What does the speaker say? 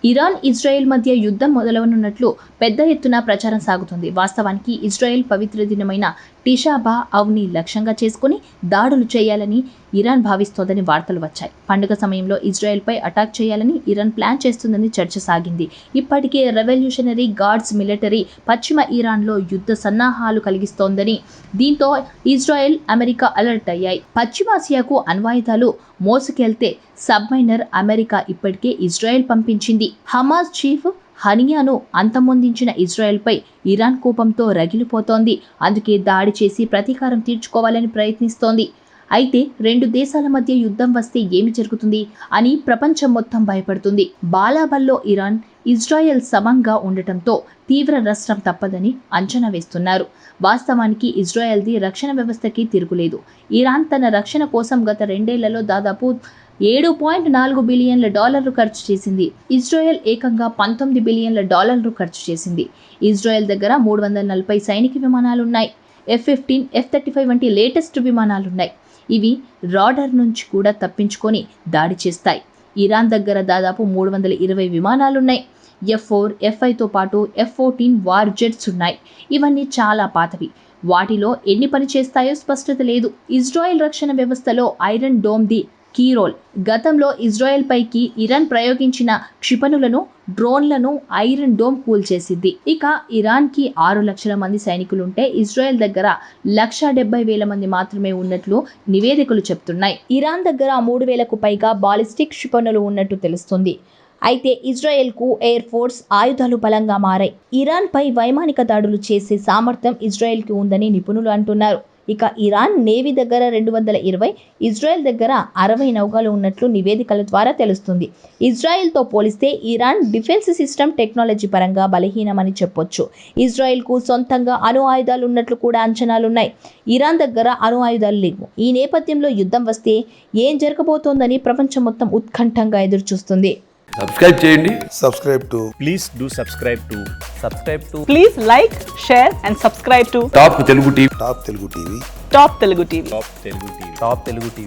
Iran Israel మధ్య యుద్ధం మొదలవనున్నట్లు పెద్ద ఎత్తున ప్రచారం సాగుతుంది. వాస్తవానికి ఇజ్రాయెల్ పవిత్ర దినమైన టిషాబా అవ్ని లక్ష్యంగా చేసుకుని దాడులు చేయాలని ఇరాన్ భావిస్తోందని వార్తలు వచ్చాయి. పండుగ సమయంలో ఇజ్రాయెల్పై అటాక్ చేయాలని ఇరాన్ ప్లాన్ చేస్తుందని చర్చ సాగింది. ఇప్పటికే రెవల్యూషనరీ గార్డ్స్ మిలిటరీ పశ్చిమ ఇరాన్లో యుద్ధ సన్నాహాలు కలిగిస్తోందని, దీంతో ఇజ్రాయెల్, అమెరికా అలర్ట్ అయ్యాయి. పశ్చిమాసియాకు అణ్వాయుధాలు మోసుకెళ్తే సబ్మైనర్ అమెరికా ఇప్పటికే ఇజ్రాయెల్ పంపించింది. హమాస్ చీఫ్ హనియాను అంతమొందించిన ఇజ్రాయెల్పై ఇరాన్ కోపంతో రగిలిపోతోంది. అందుకే దాడి చేసి ప్రతీకారం తీర్చుకోవాలని ప్రయత్నిస్తోంది. అయితే రెండు దేశాల మధ్య యుద్ధం వస్తే ఏమి జరుగుతుంది అని ప్రపంచం మొత్తం భయపడుతుంది. బాలాబల్లో ఇరాన్, ఇజ్రాయెల్ సమంగా ఉండటంతో తీవ్ర నష్టం తప్పదని అంచనా వేస్తున్నారు. వాస్తవానికి ఇజ్రాయెల్ది రక్షణ వ్యవస్థకి తిరుగులేదు. ఇరాన్ తన రక్షణ కోసం గత 2 ఏళ్లలో దాదాపు $7.4 బిలియన్ల ఖర్చు చేసింది. ఇజ్రాయెల్ ఏకంగా $19 బిలియన్ల ఖర్చు చేసింది. ఇజ్రాయెల్ దగ్గర 340 సైనిక విమానాలున్నాయి. F-15, F-35 వంటి లేటెస్ట్ విమానాలున్నాయి. ఇవి రాడార్ నుంచి కూడా తప్పించుకొని దాడి చేస్తాయి. ఇరాన్ దగ్గర దాదాపు 320 విమానాలున్నాయి. F-4, F-5తో పాటు F-14 వార్ జెట్స్ ఉన్నాయి. ఇవన్నీ చాలా పాతవి. వాటిలో ఎన్ని పని చేస్తాయో స్పష్టత లేదు. ఇజ్రాయెల్ రక్షణ వ్యవస్థలో iron dome the key role. గతంలో ఇజ్రాయెల్ పైకి ఇరాన్ ప్రయోగించిన క్షిపణులను, డ్రోన్లను ఐరన్ డోమ్ కూల్చేసింది. ఇక ఇరాన్కి 6 లక్షల మంది సైనికులుంటే ఇజ్రాయెల్ దగ్గర 1,70,000 మంది మాత్రమే ఉన్నట్లు నివేదికలు చెప్తున్నాయి. ఇరాన్ దగ్గర 3,000కు పైగా బాలిస్టిక్ క్షిపణులు ఉన్నట్టు తెలుస్తుంది. అయితే ఇజ్రాయెల్కు ఎయిర్ ఫోర్స్ ఆయుధాలు బలంగా మారాయి. ఇరాన్పై వైమానిక దాడులు చేసే సామర్థ్యం ఇజ్రాయెల్కి ఉందని నిపుణులు అంటున్నారు. ఇక ఇరాన్ నేవీ దగ్గర 220, ఇజ్రాయెల్ దగ్గర 60 నౌకలు ఉన్నట్లు నివేదికల ద్వారా తెలుస్తుంది. ఇజ్రాయెల్తో పోలిస్తే ఇరాన్ డిఫెన్స్ సిస్టమ్ టెక్నాలజీ పరంగా బలహీనమని చెప్పొచ్చు. ఇజ్రాయెల్కు సొంతంగా అణు ఆయుధాలు ఉన్నట్లు కూడా అంచనాలున్నాయి. ఇరాన్ దగ్గర అణు ఆయుధాలు లేవు. ఈ నేపథ్యంలో యుద్ధం వస్తే ఏం జరగబోతోందని ప్రపంచం మొత్తం ఉత్కంఠంగా ఎదురుచూస్తుంది. సబ్స్క్రైబ్ చేయండి. Please do subscribe to. Please like, share and subscribe to top Telugu TV. Top Telugu TV.